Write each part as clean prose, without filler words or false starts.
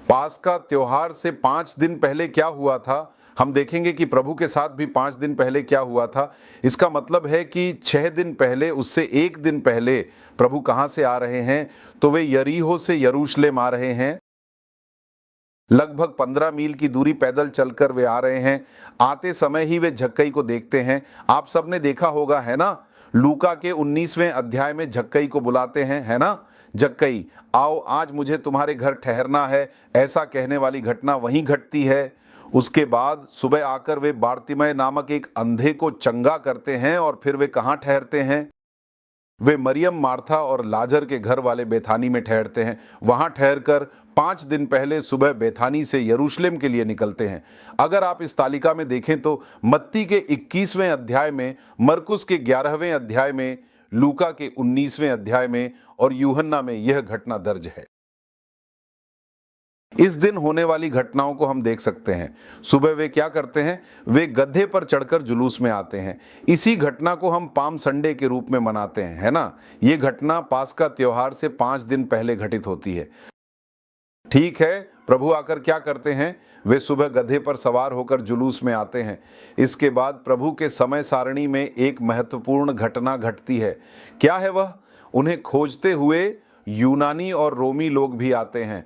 पास्का त्योहार से 5 दिन पहले क्या हुआ था, हम देखेंगे कि प्रभु के साथ भी 5 दिन पहले क्या हुआ था। इसका मतलब है कि 6 दिन पहले, उससे 1 दिन पहले प्रभु कहाँ से आ रहे हैं, तो वे यरीहो से यरूशलेम आ रहे हैं। लगभग 15 मील की दूरी पैदल चलकर वे आ रहे हैं। आते समय ही वे झक्कई को देखते हैं। आप सबने देखा होगा, है ना, लूका के 19वें अध्याय में झक्कई को बुलाते हैं, है ना, झक्कई आओ आज मुझे तुम्हारे घर ठहरना है, ऐसा कहने वाली घटना वहीं घटती है। उसके बाद सुबह आकर वे बारतिमय नामक एक अंधे को चंगा करते हैं और फिर वे कहाँ ठहरते हैं, वे मरियम, मार्था और लाजर के घर वाले बेथानी में ठहरते हैं। वहां ठहरकर 5 दिन पहले सुबह बेथानी से यरूशलेम के लिए निकलते हैं। अगर आप इस तालिका में देखें तो मत्ती के 21वें अध्याय में, मरकुस के 11वें अध्याय में, लूका के 19वें अध्याय में और यूहन्ना में यह घटना दर्ज है। इस दिन होने वाली घटनाओं को हम देख सकते हैं। सुबह वे क्या करते हैं, वे गधे पर चढ़कर जुलूस में आते हैं। इसी घटना को हम पाम संडे के रूप में मनाते हैं, है ना। ये घटना पास्का त्योहार से 5 दिन पहले घटित होती है। ठीक है, प्रभु आकर क्या करते हैं, वे सुबह गधे पर सवार होकर जुलूस में आते हैं। इसके बाद प्रभु के समय सारणी में एक महत्वपूर्ण घटना घटती है। क्या है वह? उन्हें खोजते हुए यूनानी और रोमी लोग भी आते हैं।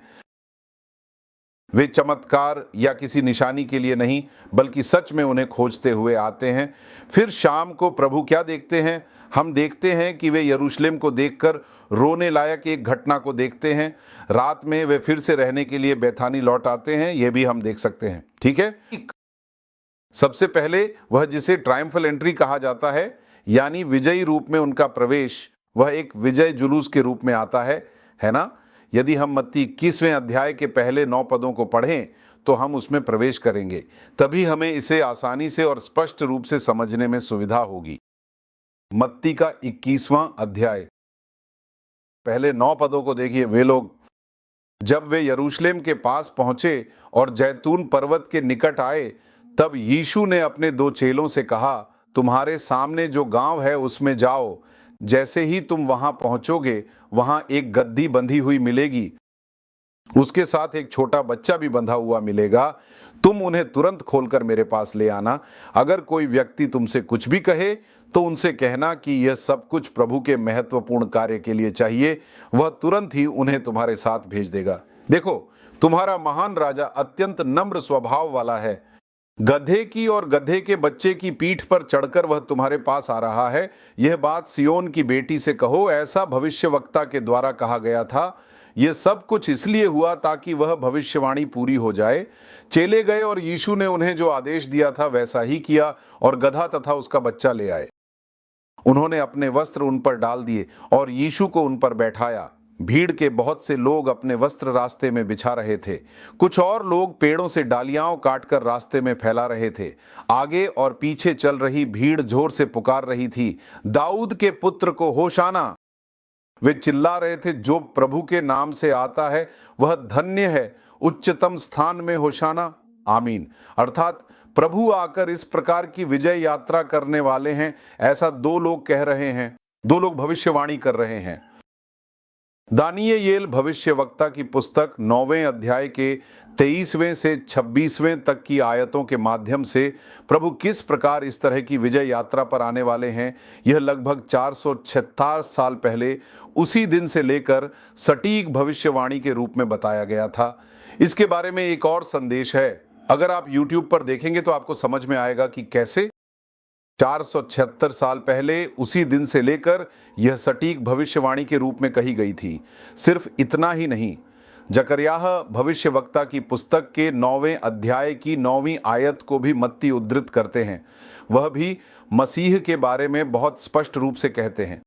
वे चमत्कार या किसी निशानी के लिए नहीं, बल्कि सच में उन्हें खोजते हुए आते हैं। फिर शाम को प्रभु क्या देखते हैं, हम देखते हैं कि वे यरूशलेम को देखकर रोने लायक एक घटना को देखते हैं। रात में वे फिर से रहने के लिए बेथानी लौट आते हैं, यह भी हम देख सकते हैं। ठीक है, सबसे पहले वह जिसे ट्रायम्फल एंट्री कहा जाता है, यानी विजयी रूप में उनका प्रवेश, वह एक विजय जुलूस के रूप में आता है ना। यदि हम मत्ती 21वें अध्याय के पहले 9 पदों को पढ़ें तो हम उसमें प्रवेश करेंगे, तभी हमें इसे आसानी से और स्पष्ट रूप से समझने में सुविधा होगी। मत्ती का 21वां अध्याय, पहले 9 पदों को देखिए। वे लोग जब वे यरूशलेम के पास पहुंचे और जैतून पर्वत के निकट आए, तब यीशु ने अपने 2 चेलों से कहा, तुम्हारे सामने जो गांव है उसमें जाओ। जैसे ही तुम वहां पहुंचोगे, वहां एक गद्दी बंधी हुई मिलेगी, उसके साथ एक छोटा बच्चा भी बंधा हुआ मिलेगा। तुम उन्हें तुरंत खोलकर मेरे पास ले आना। अगर कोई व्यक्ति तुमसे कुछ भी कहे तो उनसे कहना कि यह सब कुछ प्रभु के महत्वपूर्ण कार्य के लिए चाहिए, वह तुरंत ही उन्हें तुम्हारे साथ भेज देगा। देखो, तुम्हारा महान राजा अत्यंत नम्र स्वभाव वाला है। गधे की और गधे के बच्चे की पीठ पर चढ़कर वह तुम्हारे पास आ रहा है। यह बात सियोन की बेटी से कहो, ऐसा भविष्यवक्ता के द्वारा कहा गया था। यह सब कुछ इसलिए हुआ ताकि वह भविष्यवाणी पूरी हो जाए। चेले गए और यीशु ने उन्हें जो आदेश दिया था वैसा ही किया और गधा तथा उसका बच्चा ले आए। उन्होंने अपने वस्त्र उन पर डाल दिए और यीशु को उन पर बैठाया। भीड़ के बहुत से लोग अपने वस्त्र रास्ते में बिछा रहे थे। कुछ और लोग पेड़ों से डालियां काटकर रास्ते में फैला रहे थे। आगे और पीछे चल रही भीड़ जोर से पुकार रही थी, दाऊद के पुत्र को होशाना। वे चिल्ला रहे थे, जो प्रभु के नाम से आता है वह धन्य है, उच्चतम स्थान में होशाना, आमीन। अर्थात प्रभु आकर इस प्रकार की विजय यात्रा करने वाले हैं, ऐसा 2 लोग कह रहे हैं, 2 लोग भविष्यवाणी कर रहे हैं। दानियेल भविष्यवक्ता की पुस्तक 9वें अध्याय के 23वें से 26वें तक की आयतों के माध्यम से प्रभु किस प्रकार इस तरह की विजय यात्रा पर आने वाले हैं, यह लगभग 466 साल पहले उसी दिन से लेकर सटीक भविष्यवाणी के रूप में बताया गया था। इसके बारे में एक और संदेश है। अगर आप YouTube पर देखेंगे तो आपको समझ में आएगा कि कैसे 476 साल पहले उसी दिन से लेकर यह सटीक भविष्यवाणी के रूप में कही गई थी। सिर्फ इतना ही नहीं, जकरयाह भविष्यवक्ता की पुस्तक के 9वें अध्याय की 9वीं आयत को भी मत्ती उद्धृत करते हैं। वह भी मसीह के बारे में बहुत स्पष्ट रूप से कहते हैं,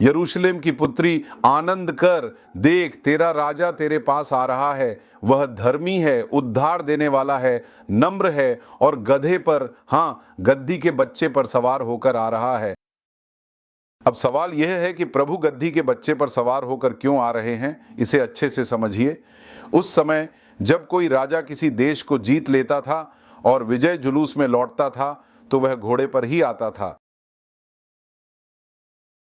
यरूशलेम की पुत्री आनंद कर, देख तेरा राजा तेरे पास आ रहा है। वह धर्मी है, उद्धार देने वाला है, नम्र है और गधे पर, हाँ, गद्दी के बच्चे पर सवार होकर आ रहा है। अब सवाल यह है कि प्रभु गद्दी के बच्चे पर सवार होकर क्यों आ रहे हैं, इसे अच्छे से समझिए। उस समय जब कोई राजा किसी देश को जीत लेता था और विजय जुलूस में लौटता था तो वह घोड़े पर ही आता था।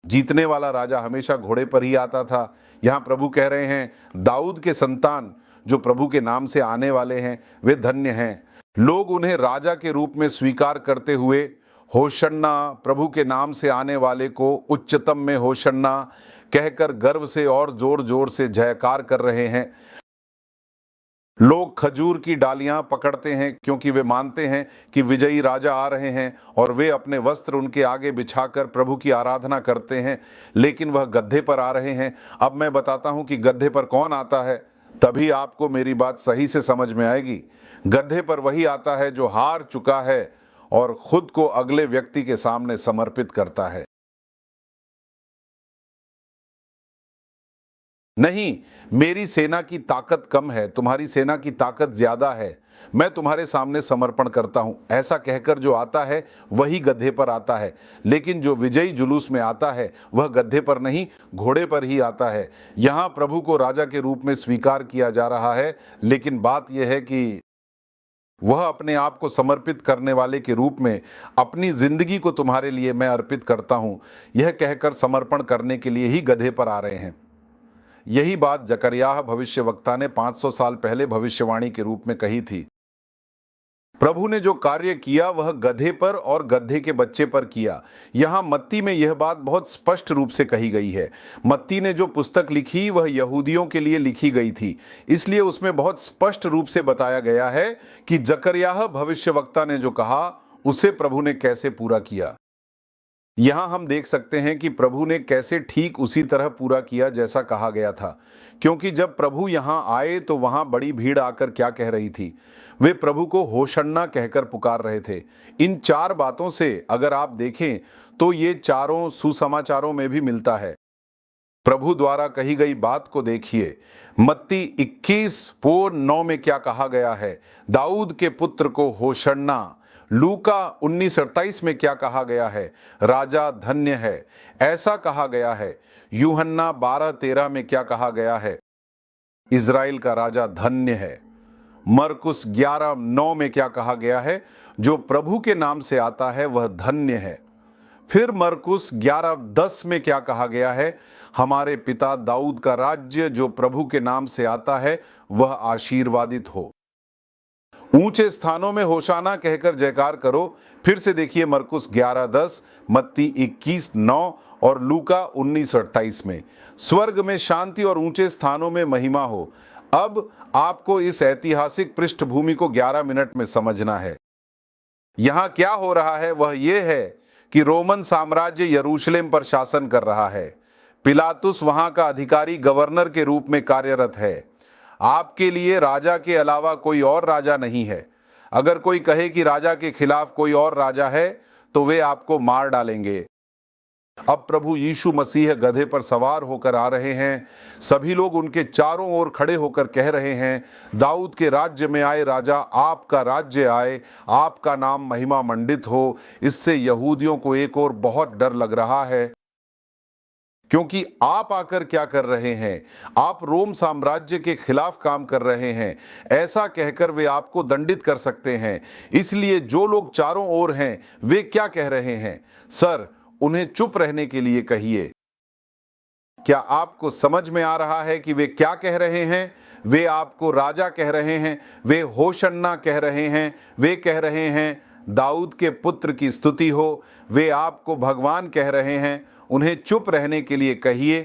जीतने वाला राजा हमेशा घोड़े पर ही आता था। यहां प्रभु कह रहे हैं, दाऊद के संतान जो प्रभु के नाम से आने वाले हैं वे धन्य हैं। लोग उन्हें राजा के रूप में स्वीकार करते हुए होशन्ना, प्रभु के नाम से आने वाले को उच्चतम में होशन्ना कहकर गर्व से और जोर जोर से जयकार कर रहे हैं। लोग खजूर की डालियां पकड़ते हैं क्योंकि वे मानते हैं कि विजयी राजा आ रहे हैं और वे अपने वस्त्र उनके आगे बिछाकर प्रभु की आराधना करते हैं, लेकिन वह गड्ढे पर आ रहे हैं। अब मैं बताता हूं कि गड्ढे पर कौन आता है, तभी आपको मेरी बात सही से समझ में आएगी। गड्ढे पर वही आता है जो हार चुका है और खुद को अगले व्यक्ति के सामने समर्पित करता है। नहीं, मेरी सेना की ताकत कम है, तुम्हारी सेना की ताकत ज्यादा है, मैं तुम्हारे सामने समर्पण करता हूं, ऐसा कहकर जो आता है वही गड्ढे पर आता है। लेकिन जो विजयी जुलूस में आता है वह गड्ढे पर नहीं, घोड़े पर ही आता है। यहां प्रभु को राजा के रूप में स्वीकार किया जा रहा है, लेकिन बात यह है कि वह अपने आप को समर्पित करने वाले के रूप में अपनी जिंदगी को तुम्हारे लिए मैं अर्पित करता हूं, यह कहकर समर्पण करने के लिए ही गधे पर आ रहे हैं। यही बात जकरयाह भविष्यवक्ता ने 500 साल पहले भविष्यवाणी के रूप में कही थी। प्रभु ने जो कार्य किया वह गधे पर और गधे के बच्चे पर किया। यहां मत्ती में यह बात बहुत स्पष्ट रूप से कही गई है। मत्ती ने जो पुस्तक लिखी वह यहूदियों के लिए लिखी गई थी, इसलिए उसमें बहुत स्पष्ट रूप से बताया गया है कि जकरयाह भविष्यवक्ता ने जो कहा उसे प्रभु ने कैसे पूरा किया। यहां हम देख सकते हैं कि प्रभु ने कैसे ठीक उसी तरह पूरा किया जैसा कहा गया था, क्योंकि जब प्रभु यहां आए तो वहां बड़ी भीड़ आकर क्या कह रही थी, वे प्रभु को होशन्ना कहकर पुकार रहे थे। इन 4 बातों से अगर आप देखें तो ये चारों सुसमाचारों में भी मिलता है। प्रभु द्वारा कही गई बात को देखिए, मत्ती 21:9 में क्या कहा गया है, दाऊद के पुत्र को होशन्ना। लूका 19:28 में क्या कहा गया है, राजा धन्य है, ऐसा कहा गया है। यूहन्ना 12:13 में क्या कहा गया है, इज़राइल का राजा धन्य है। मरकुस 11:9 में क्या कहा गया है, जो प्रभु के नाम से आता है वह धन्य है। फिर मरकुस 11:10 में क्या कहा गया है, हमारे पिता दाऊद का राज्य जो प्रभु के नाम से आता है वह आशीर्वादित हो। ऊंचे स्थानों में होशाना कहकर जयकार करो। फिर से देखिए मरकुस 11:10, मत्ती 21:9 और लूका 19:28 में स्वर्ग में शांति और ऊंचे स्थानों में महिमा हो। अब आपको इस ऐतिहासिक पृष्ठभूमि को 11 मिनट में समझना है। यहां क्या हो रहा है वह यह है कि रोमन साम्राज्य यरूशलेम पर शासन कर रहा है। पिलातुस वहां का अधिकारी गवर्नर के रूप में कार्यरत है। आपके लिए राजा के अलावा कोई और राजा नहीं है। अगर कोई कहे कि राजा के खिलाफ कोई और राजा है तो वे आपको मार डालेंगे। अब प्रभु यीशु मसीह गधे पर सवार होकर आ रहे हैं। सभी लोग उनके चारों ओर खड़े होकर कह रहे हैं, दाऊद के राज्य में आए राजा, आपका राज्य आए, आपका नाम महिमा मंडित हो। इससे यहूदियों को एक और बहुत डर लग रहा है, क्योंकि आप आकर क्या कर रहे हैं, आप रोम साम्राज्य के खिलाफ काम कर रहे हैं। ऐसा कहकर वे आपको दंडित कर सकते हैं। इसलिए जो लोग चारों ओर हैं वे क्या कह रहे हैं, सर उन्हें चुप रहने के लिए कहिए। क्या आपको समझ में आ रहा है कि वे क्या कह रहे हैं? वे आपको राजा कह रहे हैं, वे होशन्ना कह रहे हैं, वे कह रहे हैं दाऊद के पुत्र की स्तुति हो, वे आपको भगवान कह रहे हैं। उन्हें चुप रहने के लिए कहिए।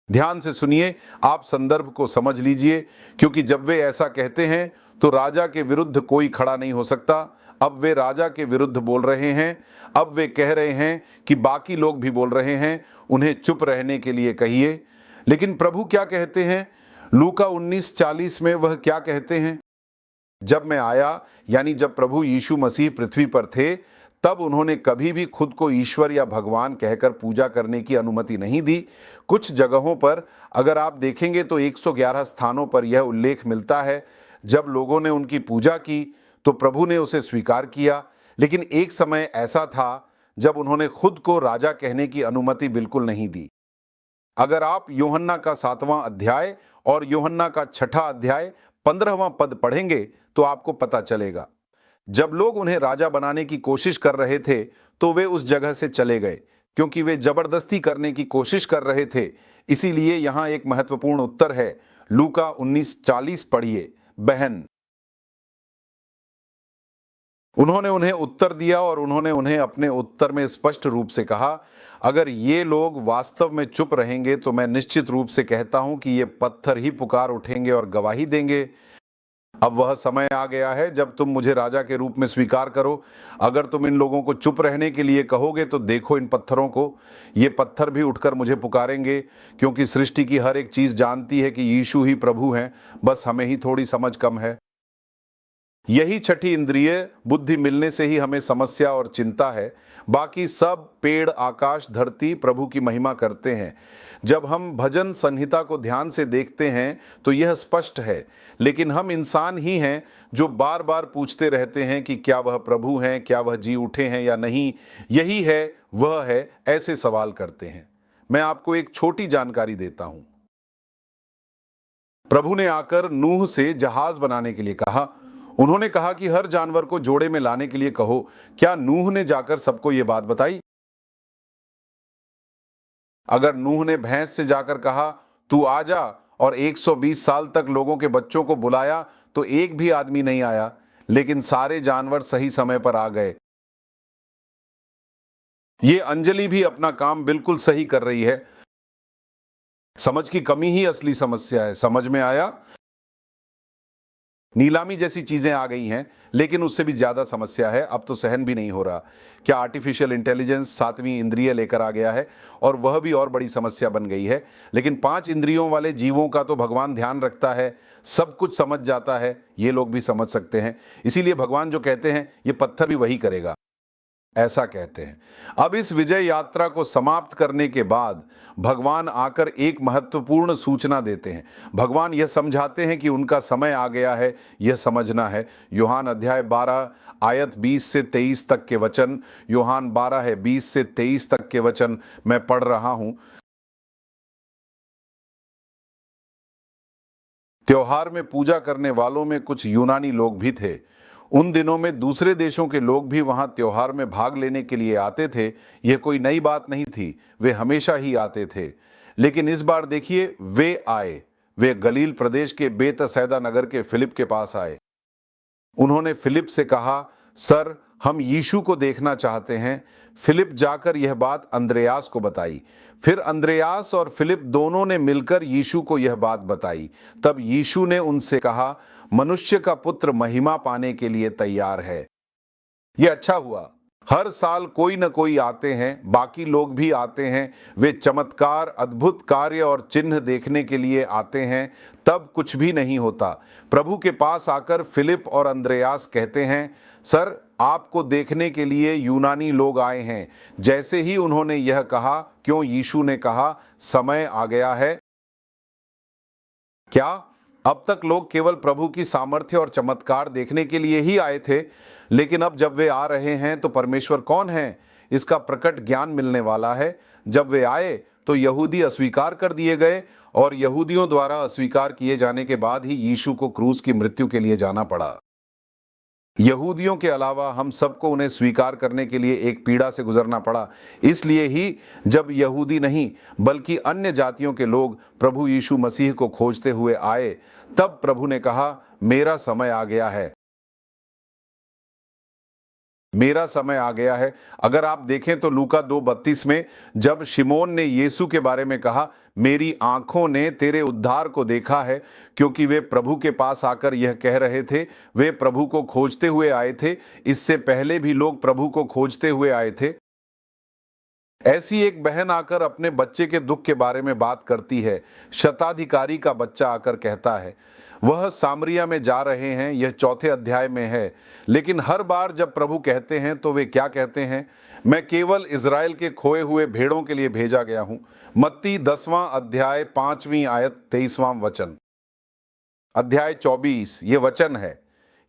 ध्यान से सुनिए, आप संदर्भ को समझ लीजिए, क्योंकि जब वे ऐसा कहते हैं तो राजा के विरुद्ध कोई खड़ा नहीं हो सकता। अब वे राजा के विरुद्ध बोल रहे हैं। अब वे कह रहे हैं कि बाकी लोग भी बोल रहे हैं, उन्हें चुप रहने के लिए कहिए। लेकिन प्रभु क्या कहते हैं? लूका 19:40 में वह क्या कहते हैं? जब मैं आया, यानी जब प्रभु यीशु मसीह पृथ्वी पर थे, तब उन्होंने कभी भी खुद को ईश्वर या भगवान कहकर पूजा करने की अनुमति नहीं दी। कुछ जगहों पर अगर आप देखेंगे तो 111 स्थानों पर यह उल्लेख मिलता है। जब लोगों ने उनकी पूजा की तो प्रभु ने उसे स्वीकार किया। लेकिन एक समय ऐसा था जब उन्होंने खुद को राजा कहने की अनुमति बिल्कुल नहीं दी। अगर आप यूहन्ना का 7वां अध्याय और यूहन्ना का 6ठा अध्याय 15वां पद पढ़ेंगे तो आपको पता चलेगा। जब लोग उन्हें राजा बनाने की कोशिश कर रहे थे तो वे उस जगह से चले गए, क्योंकि वे जबरदस्ती करने की कोशिश कर रहे थे। इसीलिए यहाँ एक महत्वपूर्ण उत्तर है। लूका 19:40 पढ़िए। बहन, उन्होंने उन्हें उत्तर दिया और उन्होंने उन्हें अपने उत्तर में स्पष्ट रूप से कहा, अगर ये लोग वास्तव में चुप रहेंगे तो मैं निश्चित रूप से कहता हूं कि ये पत्थर ही पुकार उठेंगे और गवाही देंगे। अब वह समय आ गया है जब तुम मुझे राजा के रूप में स्वीकार करो। अगर तुम इन लोगों को चुप रहने के लिए कहोगे तो देखो इन पत्थरों को, ये पत्थर भी उठकर मुझे पुकारेंगे, क्योंकि सृष्टि की हर एक चीज जानती है कि यीशु ही प्रभु हैं, बस हमें ही थोड़ी समझ कम है। यही छठी इंद्रिय बुद्धि मिलने से ही हमें समस्या और चिंता है। बाकी सब पेड़, आकाश, धरती प्रभु की महिमा करते हैं। जब हम भजन संहिता को ध्यान से देखते हैं तो यह स्पष्ट है, लेकिन हम इंसान ही हैं जो बार बार पूछते रहते हैं कि क्या वह प्रभु हैं, क्या वह जी उठे हैं या नहीं, यही है वह है, ऐसे सवाल करते हैं। मैं आपको एक छोटी जानकारी देता हूं। प्रभु ने आकर नूह से जहाज बनाने के लिए कहा। उन्होंने कहा कि हर जानवर को जोड़े में लाने के लिए कहो। क्या नूह ने जाकर सबको यह बात बताई? अगर नूह ने भैंस से जाकर कहा तू आ जा और 120 साल तक लोगों के बच्चों को बुलाया तो एक भी आदमी नहीं आया, लेकिन सारे जानवर सही समय पर आ गए। ये अंजलि भी अपना काम बिल्कुल सही कर रही है। समझ की कमी ही असली समस्या है। समझ में आया? नीलामी जैसी चीजें आ गई हैं, लेकिन उससे भी ज्यादा समस्या है। अब तो सहन भी नहीं हो रहा। क्या आर्टिफिशियल इंटेलिजेंस 7वीं इंद्रिय लेकर आ गया है और वह भी और बड़ी समस्या बन गई है। लेकिन 5 इंद्रियों वाले जीवों का तो भगवान ध्यान रखता है, सब कुछ समझ जाता है। ये लोग भी समझ सकते हैं। इसीलिए भगवान जो कहते हैं ये पत्थर भी वही करेगा, ऐसा कहते हैं। अब इस विजय यात्रा को समाप्त करने के बाद भगवान आकर एक महत्वपूर्ण सूचना देते हैं। भगवान यह समझाते हैं कि उनका समय आ गया है, यह समझना है। यूहान अध्याय 12 आयत 20 से 23 तक के वचन, यूहान 12 है 20 से 23 तक के वचन मैं पढ़ रहा हूं। त्योहार में पूजा करने वालों में कुछ यूनानी लोग भी थे। उन दिनों में दूसरे देशों के लोग भी वहां त्योहार में भाग लेने के लिए आते थे। यह कोई नई बात नहीं थी, वे हमेशा ही आते थे। लेकिन इस बार देखिए, वे आए। वे गलील प्रदेश के बेतसैदा नगर के फिलिप के पास आए। उन्होंने फिलिप से कहा, सर, हम यीशु को देखना चाहते हैं। फिलिप जाकर यह बात अंद्रयास को बताई। फिर अंद्रयास और फिलिप दोनों ने मिलकर यीशु को यह बात बताई। तब यीशु ने उनसे कहा, मनुष्य का पुत्र महिमा पाने के लिए तैयार है। यह अच्छा हुआ। हर साल कोई न कोई आते हैं, बाकी लोग भी आते हैं। वे चमत्कार, अद्भुत कार्य और चिन्ह देखने के लिए आते हैं, तब कुछ भी नहीं होता। प्रभु के पास आकर फिलिप और अंद्रयास कहते हैं, सर, आपको देखने के लिए यूनानी लोग आए हैं। जैसे ही उन्होंने यह कहा, क्यों यीशु ने कहा, समय आ गया है। क्या अब तक लोग केवल प्रभु की सामर्थ्य और चमत्कार देखने के लिए ही आए थे? लेकिन अब जब वे आ रहे हैं तो परमेश्वर कौन है, इसका प्रकट ज्ञान मिलने वाला है। जब वे आए तो यहूदी अस्वीकार कर दिए गए और यहूदियों द्वारा अस्वीकार किए जाने के बाद ही यीशु को क्रूस की मृत्यु के लिए जाना पड़ा। यहूदियों के अलावा हम सबको उन्हें स्वीकार करने के लिए एक पीड़ा से गुजरना पड़ा। इसलिए ही जब यहूदी नहीं बल्कि अन्य जातियों के लोग प्रभु यीशु मसीह को खोजते हुए आए, तब प्रभु ने कहा, मेरा समय आ गया है। मेरा समय आ गया है। अगर आप देखें तो लूका 2:32 में जब शिमोन ने यीशु के बारे में कहा, मेरी आंखों ने तेरे उद्धार को देखा है, क्योंकि वे प्रभु के पास आकर यह कह रहे थे। वे प्रभु को खोजते हुए आए थे। इससे पहले भी लोग प्रभु को खोजते हुए आए थे। ऐसी एक बहन आकर अपने बच्चे के दुख के बारे में बात करती है। शताधिकारी का बच्चा आकर कहता है, वह सामरिया में जा रहे हैं। यह 4 अध्याय में है। लेकिन हर बार जब प्रभु कहते हैं तो वे क्या कहते हैं? मैं केवल इज़राइल के खोए हुए भेड़ों के लिए भेजा गया हूं। मत्ती 10वां अध्याय 5वीं आयत 23वां वचन, अध्याय 24 ये वचन है।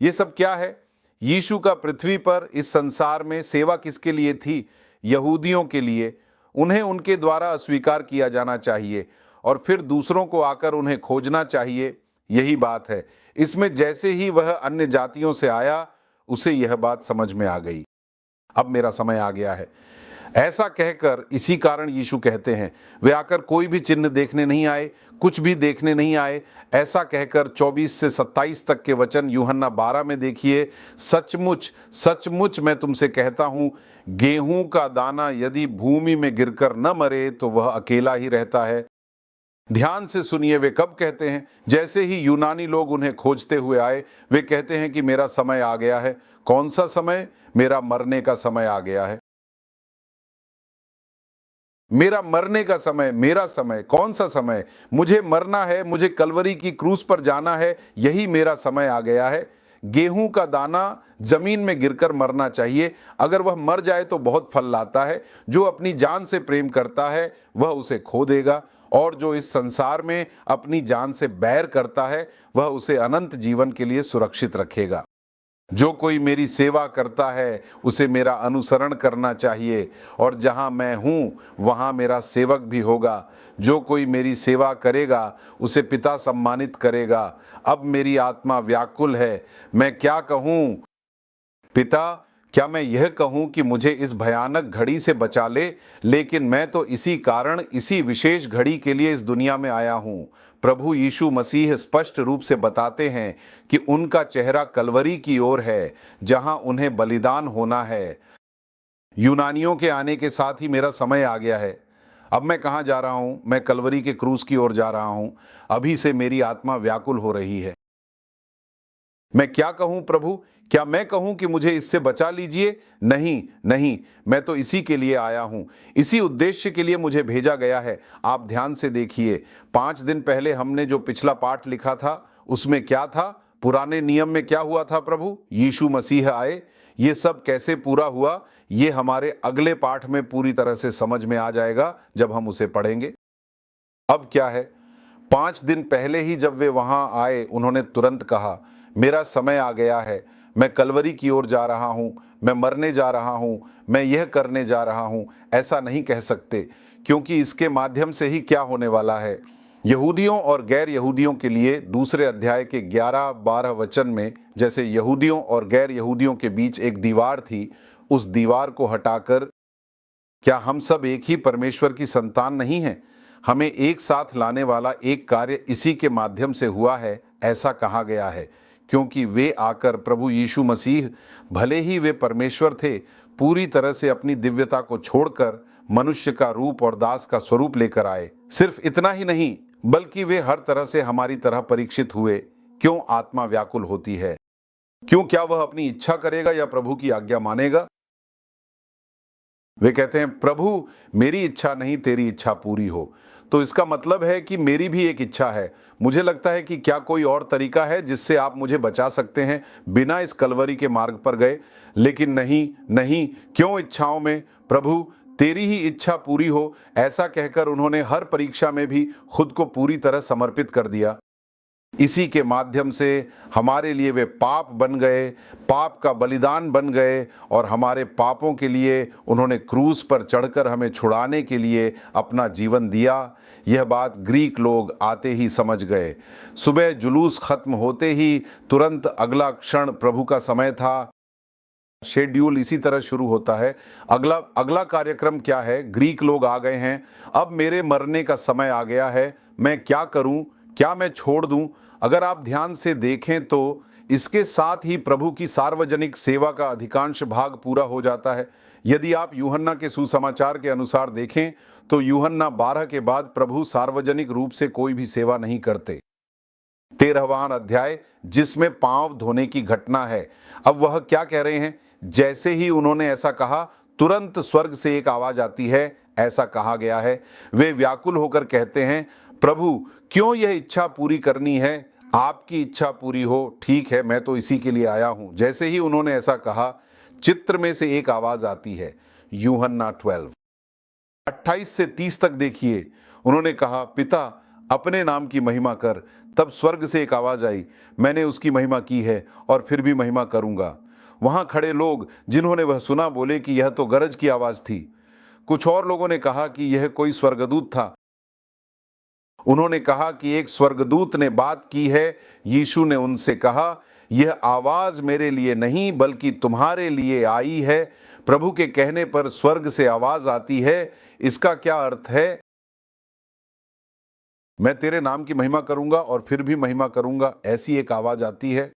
ये सब क्या है? यीशु का पृथ्वी पर इस संसार में सेवा किसके लिए थी? यहूदियों के लिए। उन्हें उनके द्वारा अस्वीकार किया जाना चाहिए और फिर दूसरों को आकर उन्हें खोजना चाहिए। यही बात है। इसमें जैसे ही वह अन्य जातियों से आया, उसे यह बात समझ में आ गई। अब मेरा समय आ गया है। ऐसा कहकर इसी कारण यीशु कहते हैं, वे आकर कोई भी चिन्ह देखने नहीं आए, कुछ भी देखने नहीं आए। ऐसा कहकर 24 से 27 तक के वचन यूहन्ना 12 में देखिए, सचमुच सचमुच मैं तुमसे कहता हूँ, गेहूं का दाना यदि भूमि में गिरकर न मरे तो वह अकेला ही रहता है। ध्यान से सुनिए, वे कब कहते हैं? जैसे ही यूनानी लोग उन्हें खोजते हुए आए, वे कहते हैं कि मेरा समय आ गया है। कौन सा समय? मेरा मरने का समय आ गया है। मेरा मरने का समय, मेरा समय। कौन सा समय? मुझे मरना है, मुझे कलवरी की क्रूस पर जाना है, यही मेरा समय आ गया है। गेहूं का दाना जमीन में गिरकर मरना चाहिए, अगर वह मर जाए तो बहुत फल लाता है। जो अपनी जान से प्रेम करता है वह उसे खो देगा, और जो इस संसार में अपनी जान से बैर करता है वह उसे अनंत जीवन के लिए सुरक्षित रखेगा। जो कोई मेरी सेवा करता है उसे मेरा अनुसरण करना चाहिए, और जहाँ मैं हूँ वहाँ मेरा सेवक भी होगा। जो कोई मेरी सेवा करेगा उसे पिता सम्मानित करेगा। अब मेरी आत्मा व्याकुल है, मैं क्या कहूँ? पिता, क्या मैं यह कहूँ कि मुझे इस भयानक घड़ी से बचा ले? लेकिन मैं तो इसी कारण, इसी विशेष घड़ी के लिए इस दुनिया में आया हूँ। प्रभु यीशु मसीह स्पष्ट रूप से बताते हैं कि उनका चेहरा कलवरी की ओर है, जहां उन्हें बलिदान होना है। यूनानियों के आने के साथ ही मेरा समय आ गया है। अब मैं कहाँ जा रहा हूँ? मैं कलवरी के क्रूस की ओर जा रहा हूँ। अभी से मेरी आत्मा व्याकुल हो रही है। मैं क्या कहूँ प्रभु? क्या मैं कहूँ कि मुझे इससे बचा लीजिए? नहीं नहीं, मैं तो इसी के लिए आया हूँ, इसी उद्देश्य के लिए मुझे भेजा गया है। आप ध्यान से देखिए, 5 दिन पहले हमने जो पिछला पाठ लिखा था उसमें क्या था? पुराने नियम में क्या हुआ था प्रभु? यीशु मसीह आए। ये सब कैसे पूरा हुआ, ये हमारे अगले पाठ में पूरी तरह से समझ में आ जाएगा जब हम उसे पढ़ेंगे। अब क्या है? 5 दिन पहले ही जब वे वहां आए, उन्होंने तुरंत कहा, मेरा समय आ गया है, मैं कलवरी की ओर जा रहा हूं, मैं मरने जा रहा हूं, मैं यह करने जा रहा हूं। ऐसा नहीं कह सकते, क्योंकि इसके माध्यम से ही क्या होने वाला है। यहूदियों और गैर यहूदियों के लिए दूसरे अध्याय के 11-12 वचन में, जैसे यहूदियों और गैर यहूदियों के बीच एक दीवार थी, उस दीवार को हटाकर, क्या हम सब एक ही परमेश्वर की संतान नहीं हैं? हमें एक साथ लाने वाला एक कार्य इसी के माध्यम से हुआ है, ऐसा कहा गया है। क्योंकि वे आकर, प्रभु यीशु मसीह, भले ही वे परमेश्वर थे, पूरी तरह से अपनी दिव्यता को छोड़कर मनुष्य का रूप और दास का स्वरूप लेकर आए। सिर्फ इतना ही नहीं, बल्कि वे हर तरह से हमारी तरह परीक्षित हुए। क्यों आत्मा व्याकुल होती है? क्यों? क्या वह अपनी इच्छा करेगा या प्रभु की आज्ञा मानेगा? वे कहते हैं, प्रभु मेरी इच्छा नहीं, तेरी इच्छा पूरी हो। तो इसका मतलब है कि मेरी भी एक इच्छा है। मुझे लगता है कि क्या कोई और तरीका है जिससे आप मुझे बचा सकते हैं बिना इस कलवरी के मार्ग पर गए? लेकिन नहीं नहीं, क्यों इच्छाओं में? प्रभु तेरी ही इच्छा पूरी हो। ऐसा कहकर उन्होंने हर परीक्षा में भी खुद को पूरी तरह समर्पित कर दिया। इसी के माध्यम से हमारे लिए वे पाप बन गए, पाप का बलिदान बन गए, और हमारे पापों के लिए उन्होंने क्रूस पर चढ़कर हमें छुड़ाने के लिए अपना जीवन दिया। यह बात ग्रीक लोग आते ही समझ गए। सुबह जुलूस खत्म होते ही तुरंत अगला क्षण प्रभु का समय था। शेड्यूल इसी तरह शुरू होता है। अगला कार्यक्रम क्या है? ग्रीक लोग आ गए हैं, अब मेरे मरने का समय आ गया है, मैं क्या करूं? क्या मैं छोड़ दूं? अगर आप ध्यान से देखें तो इसके साथ ही प्रभु की सार्वजनिक सेवा का अधिकांश भाग पूरा हो जाता है। यदि आप यूहन्ना के सुसमाचार के अनुसार देखें तो यूहन्ना 12 के बाद प्रभु सार्वजनिक रूप से कोई भी सेवा नहीं करते। 13वां अध्याय, जिसमें पांव धोने की घटना है। अब वह क्या कह रहे हैं? जैसे ही उन्होंने ऐसा कहा, तुरंत स्वर्ग से एक आवाज आती है, ऐसा कहा गया है। वे व्याकुल होकर कहते हैं, प्रभु क्यों यह इच्छा पूरी करनी है? आपकी इच्छा पूरी हो, ठीक है, मैं तो इसी के लिए आया हूं। जैसे ही उन्होंने ऐसा कहा, चित्र में से एक आवाज आती है। यूहन्ना 12 28 से 30 तक देखिए। उन्होंने कहा, पिता अपने नाम की महिमा कर। तब स्वर्ग से एक आवाज आई, मैंने उसकी महिमा की है और फिर भी महिमा करूंगा। वहां खड़े लोग जिन्होंने वह सुना बोले कि यह तो गरज की आवाज थी। कुछ और लोगों ने कहा कि यह कोई स्वर्गदूत था। उन्होंने कहा कि एक स्वर्गदूत ने बात की है। यीशु ने उनसे कहा, यह आवाज मेरे लिए नहीं बल्कि तुम्हारे लिए आई है। प्रभु के कहने पर स्वर्ग से आवाज आती है, इसका क्या अर्थ है? मैं तेरे नाम की महिमा करूंगा और फिर भी महिमा करूंगा, ऐसी एक आवाज आती है।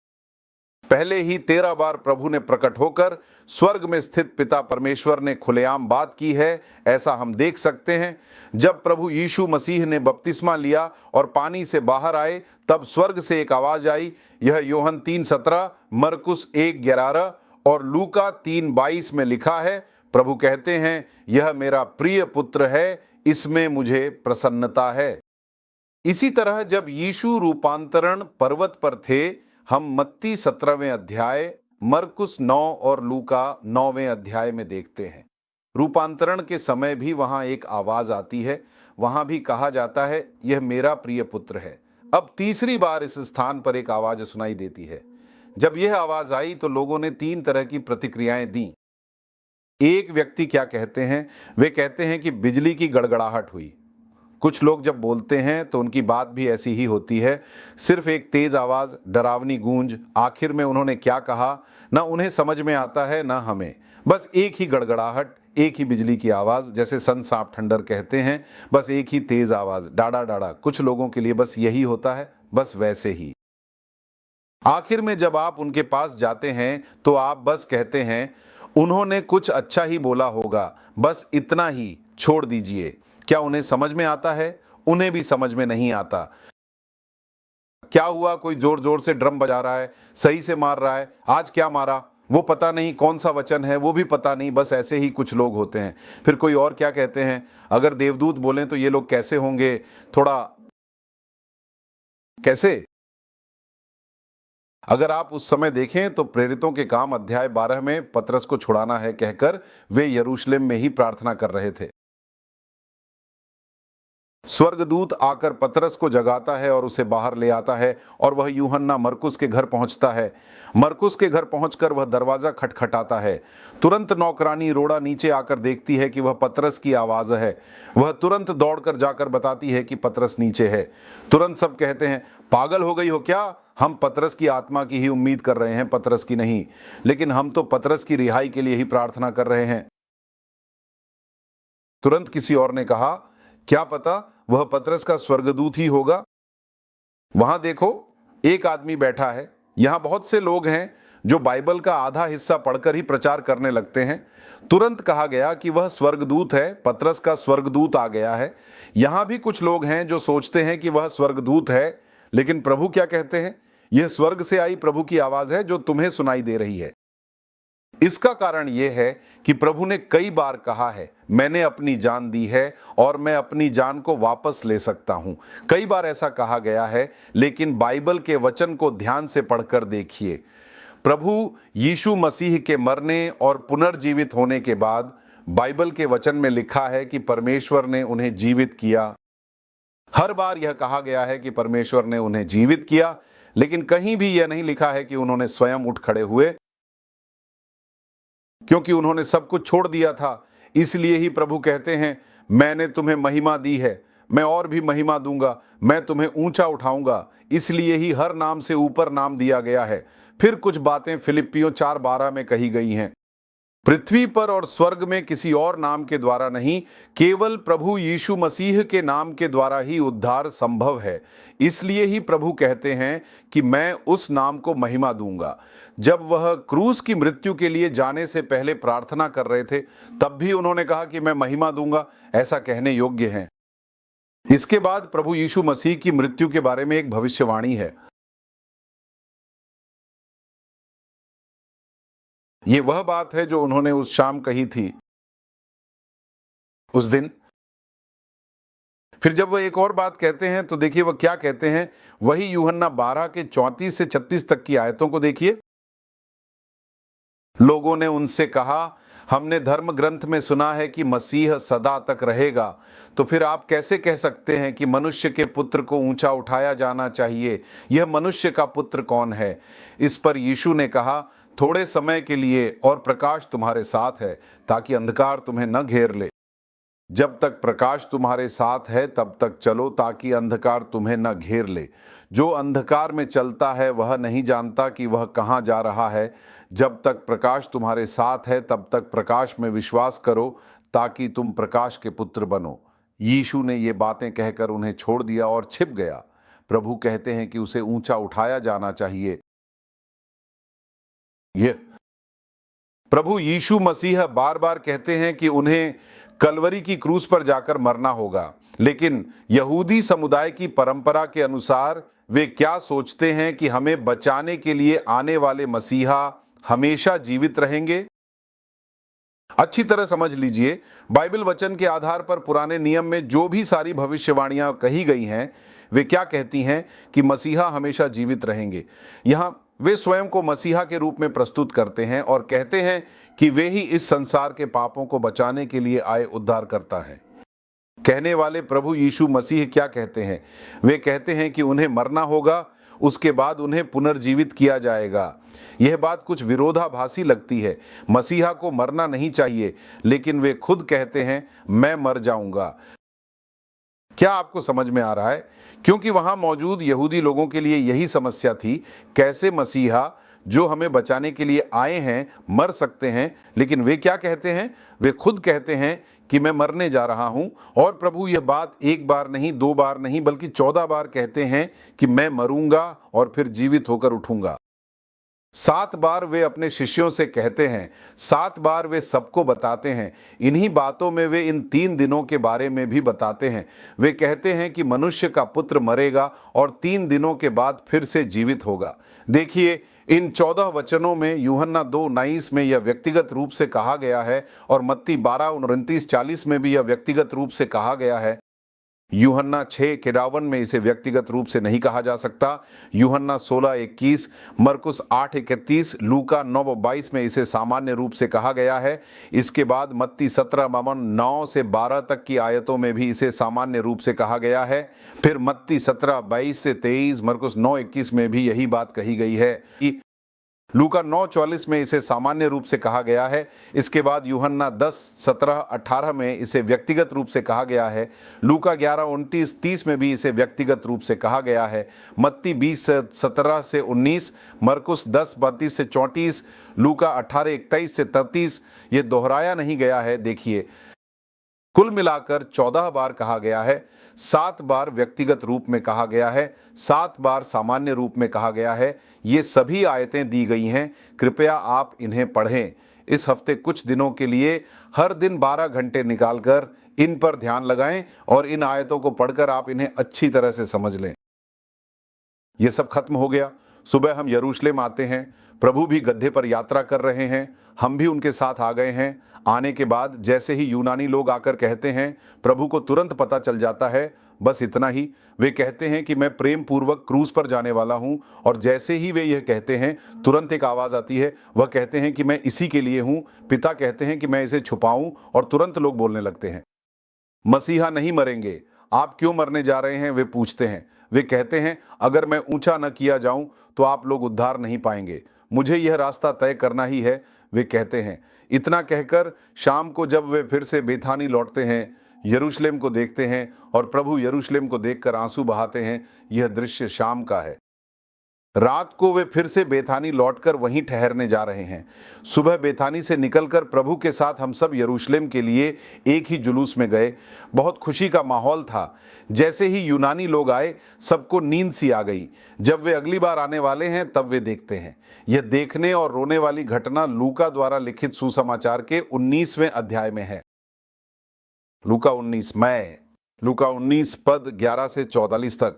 पहले ही 13 बार प्रभु ने प्रकट होकर स्वर्ग में स्थित पिता परमेश्वर ने खुलेआम बात की है, ऐसा हम देख सकते हैं। जब प्रभु यीशु मसीह ने बपतिस्मा लिया और पानी से बाहर आए, तब स्वर्ग से एक आवाज आई। यह यूहन्ना 3:17, मरकुस 1:11 और लूका 3:22 में लिखा है। प्रभु कहते हैं, यह मेरा प्रिय पुत्र है, इसमें मुझे प्रसन्नता है। इसी तरह जब यीशु रूपांतरण पर्वत पर थे, हम मत्ती 17वें अध्याय, मरकुस 9 और लूका 9वें अध्याय में देखते हैं। रूपांतरण के समय भी वहां एक आवाज आती है, वहां भी कहा जाता है, यह मेरा प्रिय पुत्र है। अब तीसरी बार इस स्थान पर एक आवाज सुनाई देती है। जब यह आवाज आई तो लोगों ने 3 तरह की प्रतिक्रियाएं दी। एक व्यक्ति क्या कहते हैं? वे कहते हैं कि बिजली की गड़गड़ाहट हुई। कुछ लोग जब बोलते हैं तो उनकी बात भी ऐसी ही होती है, सिर्फ एक तेज आवाज, डरावनी गूंज। आखिर में उन्होंने क्या कहा, ना उन्हें समझ में आता है ना हमें। बस एक ही गड़गड़ाहट, एक ही बिजली की आवाज, जैसे सन सांप ठंडर कहते हैं, बस एक ही तेज आवाज, डाड़ा डाड़ा। कुछ लोगों के लिए बस यही होता है, बस वैसे ही। आखिर में जब आप उनके पास जाते हैं तो आप बस कहते हैं, उन्होंने कुछ अच्छा ही बोला होगा, बस इतना ही, छोड़ दीजिए। क्या उन्हें समझ में आता है? उन्हें भी समझ में नहीं आता। क्या हुआ? कोई जोर जोर से ड्रम बजा रहा है, सही से मार रहा है। आज क्या मारा वो पता नहीं, कौन सा वचन है वो भी पता नहीं। बस ऐसे ही कुछ लोग होते हैं। फिर कोई और क्या कहते हैं, अगर देवदूत बोलें तो ये लोग कैसे होंगे, थोड़ा कैसे। अगर आप उस समय देखें तो प्रेरितों के काम अध्याय 12 में पतरस को छुड़ाना है कहकर वे यरूशलेम में ही प्रार्थना कर रहे थे। स्वर्गदूत आकर पतरस को जगाता है और उसे बाहर ले आता है और वह यूहन्ना मरकुस के घर पहुंचता है। मरकुस के घर पहुंचकर वह दरवाजा खटखटाता है। तुरंत नौकरानी रोड़ा नीचे आकर देखती है कि वह पतरस की आवाज है। वह तुरंत दौड़कर जाकर बताती है कि पतरस नीचे है। तुरंत सब कहते हैं, पागल हो गई हो क्या? हम पतरस की आत्मा की ही उम्मीद कर रहे हैं, पतरस की नहीं। लेकिन हम तो पतरस की रिहाई के लिए ही प्रार्थना कर रहे हैं। तुरंत किसी और ने कहा, क्या पता वह पतरस का स्वर्गदूत ही होगा। वहां देखो, एक आदमी बैठा है। यहां बहुत से लोग हैं जो बाइबल का आधा हिस्सा पढ़कर ही प्रचार करने लगते हैं। तुरंत कहा गया कि वह स्वर्गदूत है, पतरस का स्वर्गदूत आ गया है। यहां भी कुछ लोग हैं जो सोचते हैं कि वह स्वर्गदूत है, लेकिन प्रभु क्या कहते हैं, यह स्वर्ग से आई प्रभु की आवाज है जो तुम्हें सुनाई दे रही है। इसका कारण यह है कि प्रभु ने कई बार कहा है, मैंने अपनी जान दी है और मैं अपनी जान को वापस ले सकता हूं। कई बार ऐसा कहा गया है, लेकिन बाइबल के वचन को ध्यान से पढ़कर देखिए। प्रभु यीशु मसीह के मरने और पुनर्जीवित होने के बाद बाइबल के वचन में लिखा है कि परमेश्वर ने उन्हें जीवित किया। हर बार यह कहा गया है कि परमेश्वर ने उन्हें जीवित किया, लेकिन कहीं भी यह नहीं लिखा है कि उन्होंने स्वयं उठ खड़े हुए, क्योंकि उन्होंने सब कुछ छोड़ दिया था। इसलिए ही प्रभु कहते हैं, मैंने तुम्हें महिमा दी है, मैं और भी महिमा दूंगा, मैं तुम्हें ऊंचा उठाऊंगा। इसलिए ही हर नाम से ऊपर नाम दिया गया है। फिर कुछ बातें फिलिप्पियों 4:12 में कही गई हैं, पृथ्वी पर और स्वर्ग में किसी और नाम के द्वारा नहीं, केवल प्रभु यीशु मसीह के नाम के द्वारा ही उद्धार संभव है। इसलिए ही प्रभु कहते हैं कि मैं उस नाम को महिमा दूंगा। जब वह क्रूस की मृत्यु के लिए जाने से पहले प्रार्थना कर रहे थे, तब भी उन्होंने कहा कि मैं महिमा दूंगा। ऐसा कहने योग्य है। इसके बाद प्रभु यीशु मसीह की मृत्यु के बारे में एक भविष्यवाणी है। ये वह बात है जो उन्होंने उस शाम कही थी, उस दिन। फिर जब वह एक और बात कहते हैं तो देखिए वह क्या कहते हैं। वही यूहन्ना 12 के 34 से 36 तक की आयतों को देखिए। लोगों ने उनसे कहा, हमने धर्म ग्रंथ में सुना है कि मसीह सदा तक रहेगा, तो फिर आप कैसे कह सकते हैं कि मनुष्य के पुत्र को ऊंचा उठाया जाना चाहिए? यह मनुष्य का पुत्र कौन है? इस पर यीशु ने कहा, थोड़े समय के लिए और प्रकाश तुम्हारे साथ है, ताकि अंधकार तुम्हें न घेर ले। जब तक प्रकाश तुम्हारे साथ है तब तक चलो, ताकि अंधकार तुम्हें न घेर ले। जो अंधकार में चलता है वह नहीं जानता कि वह कहाँ जा रहा है। जब तक प्रकाश तुम्हारे साथ है तब तक प्रकाश में विश्वास करो, ताकि तुम प्रकाश के पुत्र बनो। यीशु ने ये बातें कहकर उन्हें छोड़ दिया और छिप गया। प्रभु कहते हैं कि उसे ऊंचा उठाया जाना चाहिए। ये प्रभु यीशु मसीह बार बार कहते हैं कि उन्हें कलवरी की क्रूस पर जाकर मरना होगा, लेकिन यहूदी समुदाय की परंपरा के अनुसार वे क्या सोचते हैं कि हमें बचाने के लिए आने वाले मसीहा हमेशा जीवित रहेंगे। अच्छी तरह समझ लीजिए, बाइबल वचन के आधार पर पुराने नियम में जो भी सारी भविष्यवाणियां कही गई हैं, वे क्या कहती हैं कि मसीहा हमेशा जीवित रहेंगे। यहाँ वे स्वयं को मसीहा के रूप में प्रस्तुत करते हैं और कहते हैं कि वे ही इस संसार के पापों को बचाने के लिए आए उद्धारकर्ता हैं। कहने वाले प्रभु यीशु मसीह क्या कहते हैं? वे कहते हैं कि उन्हें मरना होगा, उसके बाद उन्हें पुनर्जीवित किया जाएगा। यह बात कुछ विरोधाभासी लगती है। मसीहा को मरना नहीं चाहिए, लेकिन वे खुद कहते हैं मैं मर जाऊंगा। क्या आपको समझ में आ रहा है? क्योंकि वहां मौजूद यहूदी लोगों के लिए यही समस्या थी, कैसे मसीहा जो हमें बचाने के लिए आए हैं मर सकते हैं। लेकिन वे क्या कहते हैं? वे खुद कहते हैं कि मैं मरने जा रहा हूं। और प्रभु यह बात एक बार नहीं, दो बार नहीं, बल्कि 14 बार कहते हैं कि मैं मरूंगा और फिर जीवित होकर उठूंगा। 7 बार वे अपने शिष्यों से कहते हैं, 7 बार वे सबको बताते हैं। इन्हीं बातों में वे इन 3 दिनों के बारे में भी बताते हैं। वे कहते हैं कि मनुष्य का पुत्र मरेगा और 3 दिनों के बाद फिर से जीवित होगा। देखिए, इन 14 वचनों में यूहन्ना 2:19 में यह व्यक्तिगत रूप से कहा गया है और मत्ती 12:29-40 में भी यह व्यक्तिगत रूप से कहा गया है। यूहन्ना 6:51 में इसे व्यक्तिगत रूप से नहीं कहा जा सकता। यूहन्ना 16:21, मरकुस 8:31, लूका 9:22 में इसे सामान्य रूप से कहा गया है। इसके बाद मत्ती 17:9 से 12 तक की आयतों में भी इसे सामान्य रूप से कहा गया है। फिर मत्ती 17:22 से 23, मरकुस 9:21 में भी यही बात कही गई है कि लूका 9:44 में इसे सामान्य रूप से कहा गया है। इसके बाद यूहन्ना 10:17-18 में इसे व्यक्तिगत रूप से कहा गया है। लूका 11:29-30 में भी इसे व्यक्तिगत रूप से कहा गया है। मत्ती 20:17 से 19, मरकुस 10:32 से 34, लूका 18:21 से 33 ये दोहराया नहीं गया है। देखिए, कुल मिलाकर 14 बार कहा गया है। 7 बार व्यक्तिगत रूप में कहा गया है, 7 बार सामान्य रूप में कहा गया है। ये सभी आयतें दी गई हैं। कृपया आप इन्हें पढ़ें। इस हफ्ते कुछ दिनों के लिए हर दिन 12 घंटे निकालकर इन पर ध्यान लगाएं और इन आयतों को पढ़कर आप इन्हें अच्छी तरह से समझ लें। ये सब खत्म हो गया। सुबह हम यरूशलेम आते हैं। प्रभु भी गड्ढे पर यात्रा कर रहे हैं, हम भी उनके साथ आ गए हैं। आने के बाद जैसे ही यूनानी लोग आकर कहते हैं, प्रभु को तुरंत पता चल जाता है, बस इतना ही। वे कहते हैं कि मैं प्रेम पूर्वक क्रूज पर जाने वाला हूं, और जैसे ही वे यह कहते हैं तुरंत एक आवाज़ आती है। वह कहते हैं कि मैं इसी के लिए हूं। पिता कहते हैं कि मैं इसे छुपाऊं, और तुरंत लोग बोलने लगते हैं, मसीहा नहीं मरेंगे। आप क्यों मरने जा रहे हैं? वे पूछते हैं। वे कहते हैं, अगर मैं ऊंचा न किया जाऊं तो आप लोग उद्धार नहीं पाएंगे। मुझे यह रास्ता तय करना ही है, वे कहते हैं। इतना कहकर शाम को जब वे फिर से बेथानी लौटते हैं, यरूशलेम को देखते हैं और प्रभु यरूशलेम को देखकर आंसू बहाते हैं। यह दृश्य शाम का है। रात को वे फिर से बेथानी लौटकर वहीं ठहरने जा रहे हैं। सुबह बेथानी से निकलकर प्रभु के साथ हम सब यरूशलेम के लिए एक ही जुलूस में गए। बहुत खुशी का माहौल था। जैसे ही यूनानी लोग आए, सबको नींद सी आ गई। जब वे अगली बार आने वाले हैं तब वे देखते हैं। यह देखने और रोने वाली घटना लूका द्वारा लिखित सुसमाचार के 19वें अध्याय में है। लूका 19 पद 11 से 44 तक।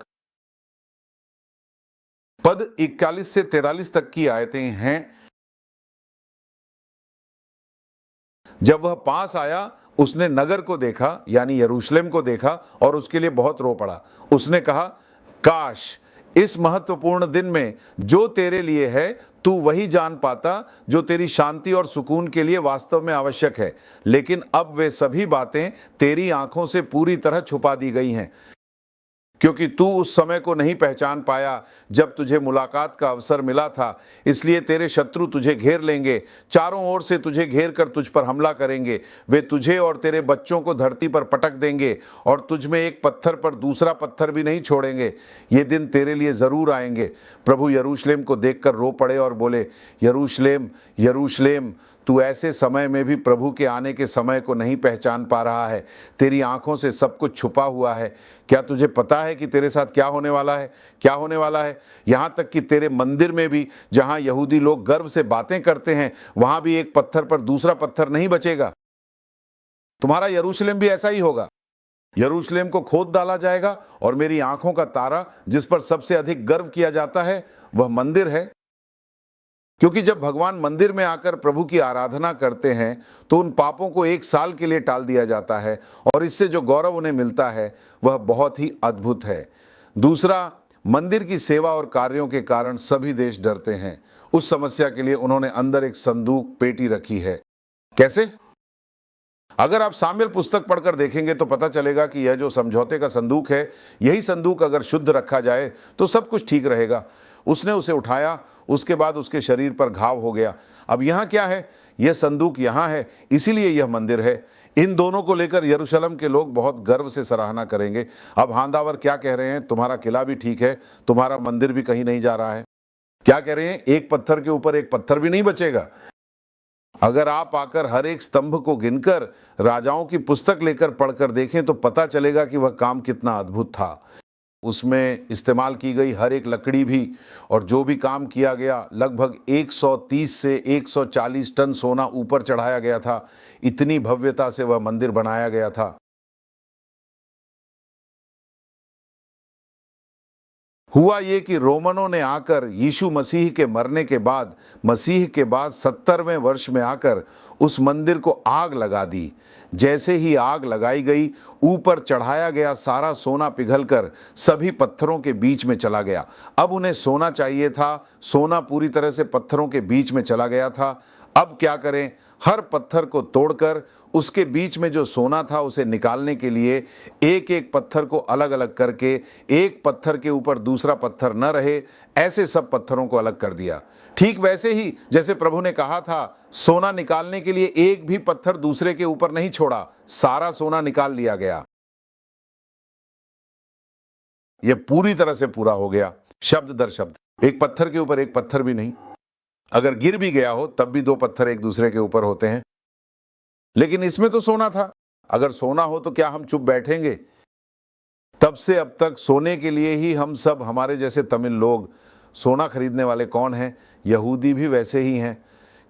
पद 41 से 43 तक की आयतें हैं। जब वह पास आया, उसने नगर को देखा, यानी यरूशलेम को देखा, और उसके लिए बहुत रो पड़ा। उसने कहा, काश इस महत्वपूर्ण दिन में जो तेरे लिए है तू वही जान पाता जो तेरी शांति और सुकून के लिए वास्तव में आवश्यक है। लेकिन अब वे सभी बातें तेरी आंखों से पूरी तरह छुपा दी गई हैं, क्योंकि तू उस समय को नहीं पहचान पाया जब तुझे मुलाकात का अवसर मिला था, इसलिए तेरे शत्रु तुझे घेर लेंगे, चारों ओर से तुझे घेर कर तुझ पर हमला करेंगे। वे तुझे और तेरे बच्चों को धरती पर पटक देंगे और तुझ में एक पत्थर पर दूसरा पत्थर भी नहीं छोड़ेंगे। ये दिन तेरे लिए जरूर आएंगे। प्रभु यरूशलेम को देखकर रो पड़े और बोले, यरूशलेम, यरूशलेम, तू ऐसे समय में भी प्रभु के आने के समय को नहीं पहचान पा रहा है। तेरी आंखों से सब कुछ छुपा हुआ है। क्या तुझे पता है कि तेरे साथ क्या होने वाला है? क्या होने वाला है? यहाँ तक कि तेरे मंदिर में भी, जहाँ यहूदी लोग गर्व से बातें करते हैं, वहाँ भी एक पत्थर पर दूसरा पत्थर नहीं बचेगा। तुम्हारा यरूशलेम भी ऐसा ही होगा। यरूशलेम को खोद डाला जाएगा और मेरी आंखों का तारा, जिस पर सबसे अधिक गर्व किया जाता है, वह मंदिर है। क्योंकि जब भगवान मंदिर में आकर प्रभु की आराधना करते हैं तो उन पापों को एक साल के लिए टाल दिया जाता है और इससे जो गौरव उन्हें मिलता है वह बहुत ही अद्भुत है। दूसरा, मंदिर की सेवा और कार्यों के कारण सभी देश डरते हैं। उस समस्या के लिए उन्होंने अंदर एक संदूक पेटी रखी है। कैसे? अगर आप सामुएल पुस्तक पढ़कर देखेंगे तो पता चलेगा कि यह जो समझौते का संदूक है, यही संदूक अगर शुद्ध रखा जाए तो सब कुछ ठीक रहेगा। उसने उसे उठाया, उसके बाद उसके शरीर पर घाव हो गया। अब यहाँ क्या है? यह संदूक यहाँ है, इसीलिए यह मंदिर है। इन दोनों को लेकर यरूशलेम के लोग बहुत गर्व से सराहना करेंगे। अब हांदावर क्या कह रहे हैं? तुम्हारा किला भी ठीक है, तुम्हारा मंदिर भी कहीं नहीं जा रहा है। क्या कह रहे हैं? एक पत्थर के ऊपर एक पत्थर भी नहीं बचेगा। अगर आप आकर हर एक स्तंभ को गिनकर राजाओं की पुस्तक लेकर पढ़कर देखें तो पता चलेगा कि वह काम कितना अद्भुत था। उसमें इस्तेमाल की गई हर एक लकड़ी भी और जो भी काम किया गया, लगभग 130 से 140 टन सोना ऊपर चढ़ाया गया था। इतनी भव्यता से वह मंदिर बनाया गया था। हुआ ये कि रोमनों ने आकर यीशु मसीह के मरने के बाद, मसीह के बाद 70वें वर्ष में आकर उस मंदिर को आग लगा दी। जैसे ही आग लगाई गई, ऊपर चढ़ाया गया सारा सोना पिघलकर सभी पत्थरों के बीच में चला गया। अब उन्हें सोना चाहिए था, सोना पूरी तरह से पत्थरों के बीच में चला गया था। अब क्या करें? हर पत्थर को तोड़कर उसके बीच में जो सोना था उसे निकालने के लिए एक एक पत्थर को अलग अलग करके, एक पत्थर के ऊपर दूसरा पत्थर न रहे, ऐसे सब पत्थरों को अलग कर दिया। ठीक वैसे ही जैसे प्रभु ने कहा था, सोना निकालने के लिए एक भी पत्थर दूसरे के ऊपर नहीं छोड़ा, सारा सोना निकाल लिया गया। यह पूरी तरह से पूरा हो गया, शब्द दर शब्द, एक पत्थर के ऊपर एक पत्थर भी नहीं। अगर गिर भी गया हो तब भी दो पत्थर एक दूसरे के ऊपर होते हैं। लेकिन इसमें तो सोना था। अगर सोना हो तो क्या हम चुप बैठेंगे? तब से अब तक सोने के लिए ही हम सब, हमारे जैसे तमिल लोग, सोना खरीदने वाले कौन हैं? यहूदी भी वैसे ही हैं।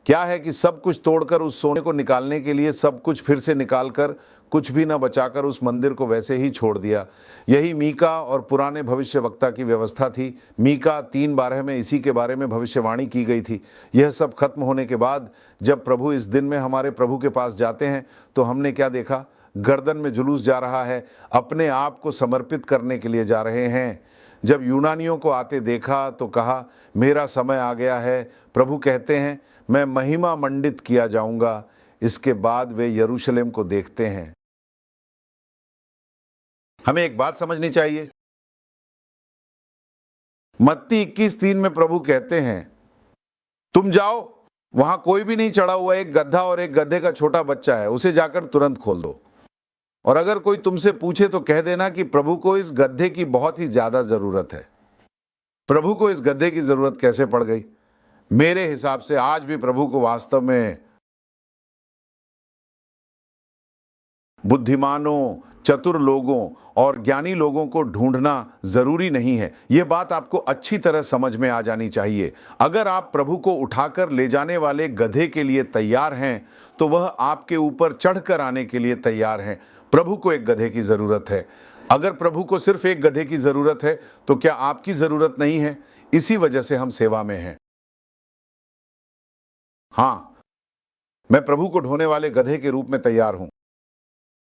क्या है कि सब कुछ तोड़कर उस सोने को निकालने के लिए सब कुछ फिर से निकालकर, कुछ भी न बचाकर उस मंदिर को वैसे ही छोड़ दिया। यही मीका और पुराने भविष्यवक्ता की व्यवस्था थी। मीका 3:12 में इसी के बारे में भविष्यवाणी की गई थी। यह सब खत्म होने के बाद जब प्रभु इस दिन में हमारे प्रभु के पास जाते हैं तो हमने क्या देखा? गर्दन में जुलूस जा रहा है, अपने आप को समर्पित करने के लिए जा रहे हैं। जब यूनानियों को आते देखा तो कहा, मेरा समय आ गया है। प्रभु कहते हैं, मैं महिमा मंडित किया जाऊंगा। इसके बाद वे यरूशलेम को देखते हैं। हमें एक बात समझनी चाहिए। मत्ती 21:3 में प्रभु कहते हैं, तुम जाओ, वहां कोई भी नहीं चढ़ा हुआ, एक गधा और एक गधे का छोटा बच्चा है, उसे जाकर तुरंत खोल दो। और अगर कोई तुमसे पूछे तो कह देना कि प्रभु को इस गधे की बहुत ही ज्यादा जरूरत है। प्रभु को इस गधे की जरूरत कैसे पड़ गई? मेरे हिसाब से आज भी प्रभु को वास्तव में बुद्धिमानों, चतुर लोगों और ज्ञानी लोगों को ढूंढना जरूरी नहीं है। यह बात आपको अच्छी तरह समझ में आ जानी चाहिए। अगर आप प्रभु को उठाकर ले जाने वाले गधे के लिए तैयार हैं तो वह आपके ऊपर चढ़कर आने के लिए तैयार हैं। प्रभु को एक गधे की जरूरत है। अगर प्रभु को सिर्फ एक गधे की जरूरत है तो क्या आपकी जरूरत नहीं है? इसी वजह से हम सेवा में हैं। हाँ, मैं प्रभु को ढोने वाले गधे के रूप में तैयार हूं।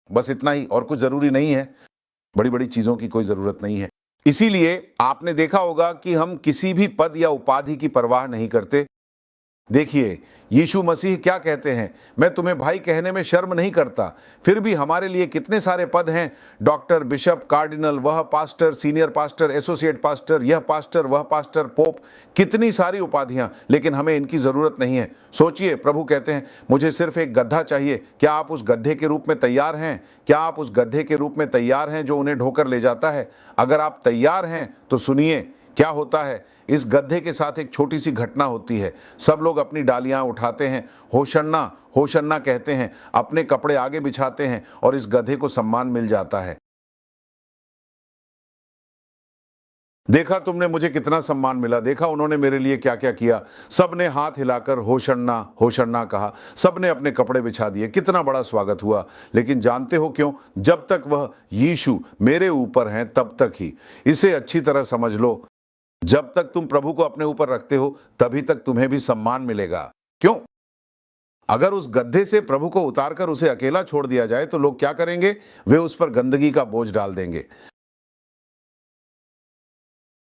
बस इतना ही, और कुछ जरूरी नहीं है। बड़ी बड़ी चीजों की कोई जरूरत नहीं है। इसीलिए आपने देखा होगा कि हम किसी भी पद या उपाधि की परवाह नहीं करते। देखिए यीशु मसीह क्या कहते हैं, मैं तुम्हें भाई कहने में शर्म नहीं करता। फिर भी हमारे लिए कितने सारे पद हैं, डॉक्टर, बिशप, कार्डिनल, वह pastor, senior pastor, associate pastor, यह पास्टर, वह पास्टर, पोप, कितनी सारी उपाधियां, लेकिन हमें इनकी ज़रूरत नहीं है। सोचिए, प्रभु कहते हैं मुझे सिर्फ एक गड्ढा चाहिए। क्या आप उस गड्ढे के रूप में तैयार हैं? क्या आप उस गड्ढे के रूप में तैयार हैं जो उन्हें ढोकर ले जाता है? अगर आप तैयार हैं तो सुनिए क्या होता है। इस गड्ढे के साथ एक छोटी सी घटना होती है। सब लोग अपनी डालियां उठाते हैं, होशन्ना होशन्ना कहते हैं, अपने कपड़े आगे बिछाते हैं और इस गधे को सम्मान मिल जाता है। देखा तुमने मुझे कितना सम्मान मिला, देखा उन्होंने मेरे लिए क्या क्या किया। सब ने हाथ हिलाकर होशन्ना होशन्ना कहा, सब ने अपने कपड़े बिछा दिए, कितना बड़ा स्वागत हुआ। लेकिन जानते हो क्यों? जब तक वह यीशु मेरे ऊपर हैं तब तक ही। इसे अच्छी तरह समझ लो, जब तक तुम प्रभु को अपने ऊपर रखते हो तभी तक तुम्हें भी सम्मान मिलेगा। क्यों? अगर उस गड्ढे से प्रभु को उतारकर उसे अकेला छोड़ दिया जाए तो लोग क्या करेंगे? वे उस पर गंदगी का बोझ डाल देंगे।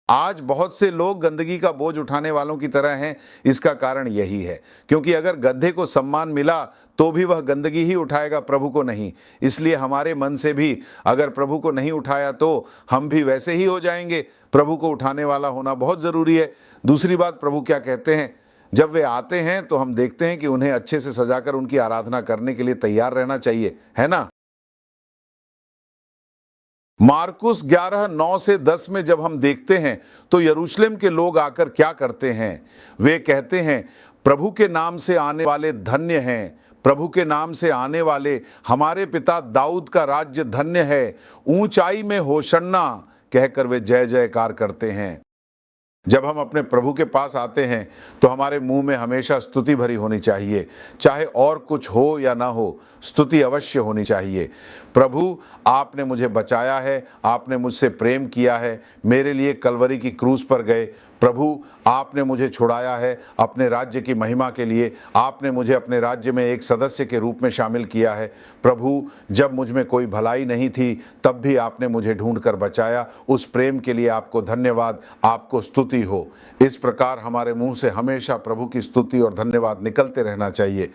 आज बहुत से लोग गंदगी का बोझ उठाने वालों की तरह हैं। इसका कारण यही है क्योंकि अगर गड्ढे को सम्मान मिला तो भी वह गंदगी ही उठाएगा, प्रभु को नहीं। इसलिए हमारे मन से भी अगर प्रभु को नहीं उठाया तो हम भी वैसे ही हो जाएंगे। प्रभु को उठाने वाला होना बहुत ज़रूरी है। दूसरी बात, प्रभु क्या कहते हैं? जब वे आते हैं तो हम देखते हैं कि उन्हें अच्छे से सजाकर उनकी आराधना करने के लिए तैयार रहना चाहिए, है ना? मार्कुस 11:9 से 10 में जब हम देखते हैं तो यरूशलेम के लोग आकर क्या करते हैं? वे कहते हैं प्रभु के नाम से आने वाले धन्य हैं, प्रभु के नाम से आने वाले हमारे पिता दाऊद का राज्य धन्य है। ऊंचाई में होशन्ना कहकर वे जय जयकार करते हैं। जब हम अपने प्रभु के पास आते हैं तो हमारे मुंह में हमेशा स्तुति भरी होनी चाहिए, चाहे और कुछ हो या ना हो, स्तुति अवश्य होनी चाहिए। प्रभु, आपने मुझे बचाया है, आपने मुझसे प्रेम किया है, मेरे लिए कलवरी की क्रूस पर गए। प्रभु, आपने मुझे छुड़ाया है अपने राज्य की महिमा के लिए, आपने मुझे अपने राज्य में एक सदस्य के रूप में शामिल किया है। प्रभु, जब मुझ में कोई भलाई नहीं थी तब भी आपने मुझे ढूंढ कर बचाया। उस प्रेम के लिए आपको धन्यवाद, आपको स्तुति हो। इस प्रकार हमारे मुंह से हमेशा प्रभु की स्तुति और धन्यवाद निकलते रहना चाहिए।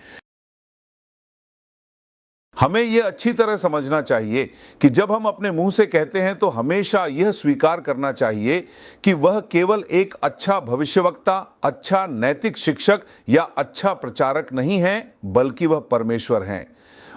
हमें यह अच्छी तरह समझना चाहिए कि जब हम अपने मुंह से कहते हैं तो हमेशा यह स्वीकार करना चाहिए कि वह केवल एक अच्छा भविष्यवक्ता, अच्छा नैतिक शिक्षक या अच्छा प्रचारक नहीं है, बल्कि वह परमेश्वर हैं।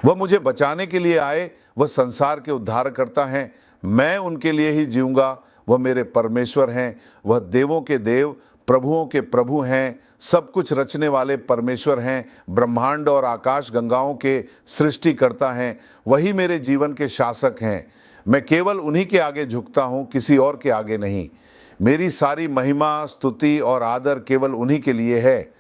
वह मुझे बचाने के लिए आए, वह संसार के उद्धारकर्ता हैं। मैं उनके लिए ही जीऊंगा। वह मेरे परमेश्वर हैं, वह देवों के देव, प्रभुओं के प्रभु हैं, सब कुछ रचने वाले परमेश्वर हैं, ब्रह्मांड और आकाश गंगाओं के सृष्टिकर्ता हैं। वही मेरे जीवन के शासक हैं। मैं केवल उन्हीं के आगे झुकता हूँ, किसी और के आगे नहीं। मेरी सारी महिमा, स्तुति और आदर केवल उन्हीं के लिए है।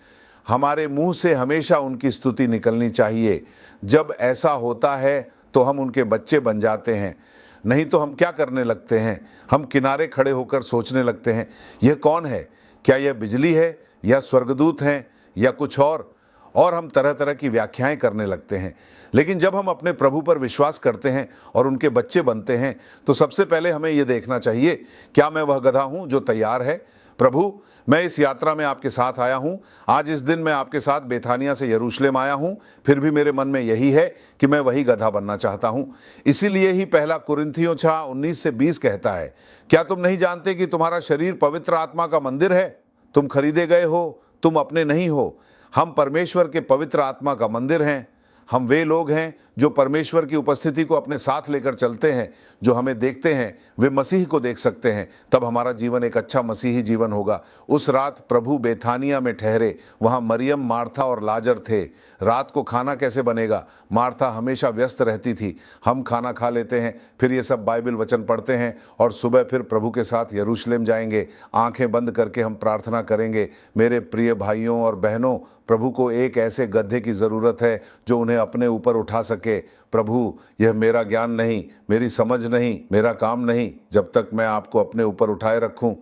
हमारे मुंह से हमेशा उनकी स्तुति निकलनी चाहिए। जब ऐसा होता है तो हम उनके बच्चे बन जाते हैं। नहीं तो हम क्या करने लगते हैं? हम किनारे खड़े होकर सोचने लगते हैं, यह कौन है? क्या यह बिजली है या स्वर्गदूत हैं या कुछ और हम तरह तरह की व्याख्याएं करने लगते हैं। लेकिन जब हम अपने प्रभु पर विश्वास करते हैं और उनके बच्चे बनते हैं तो सबसे पहले हमें यह देखना चाहिए, क्या मैं वह गधा हूं जो तैयार है? प्रभु, मैं इस यात्रा में आपके साथ आया हूं। आज इस दिन मैं आपके साथ बेथानिया से यरूशलेम आया हूं। फिर भी मेरे मन में यही है कि मैं वही गधा बनना चाहता हूं। इसीलिए ही पहला कुरिन्थियों 6:19 से 20 कहता है, क्या तुम नहीं जानते कि तुम्हारा शरीर पवित्र आत्मा का मंदिर है? तुम खरीदे गए हो, तुम अपने नहीं हो। हम परमेश्वर के पवित्र आत्मा का मंदिर हैं। हम वे लोग हैं जो परमेश्वर की उपस्थिति को अपने साथ लेकर चलते हैं। जो हमें देखते हैं वे मसीह को देख सकते हैं। तब हमारा जीवन एक अच्छा मसीही जीवन होगा। उस रात प्रभु बेथानिया में ठहरे। वहाँ मरियम, मार्था और लाजर थे। रात को खाना कैसे बनेगा? मार्था हमेशा व्यस्त रहती थी। हम खाना खा लेते हैं, फिर ये सब बाइबल वचन पढ़ते हैं और सुबह फिर प्रभु के साथ यरूशलेम जाएंगे। आंखें बंद करके हम प्रार्थना करेंगे। मेरे प्रिय भाइयों और बहनों, प्रभु को एक ऐसे गधे की ज़रूरत है जो उन्हें अपने ऊपर उठा सके। प्रभु, यह मेरा ज्ञान नहीं, मेरी समझ नहीं, मेरा काम नहीं, जब तक मैं आपको अपने ऊपर उठाए रखूं।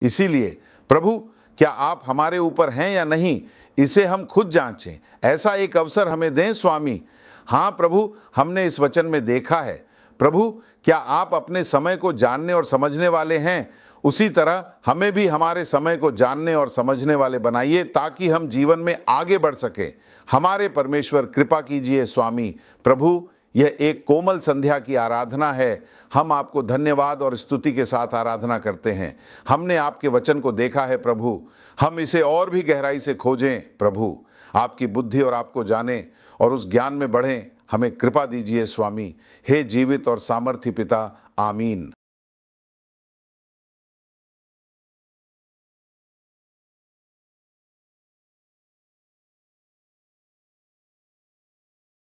इसीलिए प्रभु, क्या आप हमारे ऊपर हैं या नहीं, इसे हम खुद जांचें। ऐसा एक अवसर हमें दें स्वामी। हाँ प्रभु, हमने इस वचन में देखा है। प्रभु, क्या आप अपने समय को जानने और समझने वाले हैं? उसी तरह हमें भी हमारे समय को जानने और समझने वाले बनाइए ताकि हम जीवन में आगे बढ़ सके। हमारे परमेश्वर कृपा कीजिए स्वामी। प्रभु, यह एक कोमल संध्या की आराधना है। हम आपको धन्यवाद और स्तुति के साथ आराधना करते हैं। हमने आपके वचन को देखा है प्रभु, हम इसे और भी गहराई से खोजें प्रभु, आपकी बुद्धि और आपको जाने और उस ज्ञान में बढ़ें। हमें कृपा दीजिए स्वामी। हे जीवित और सामर्थी पिता, आमीन।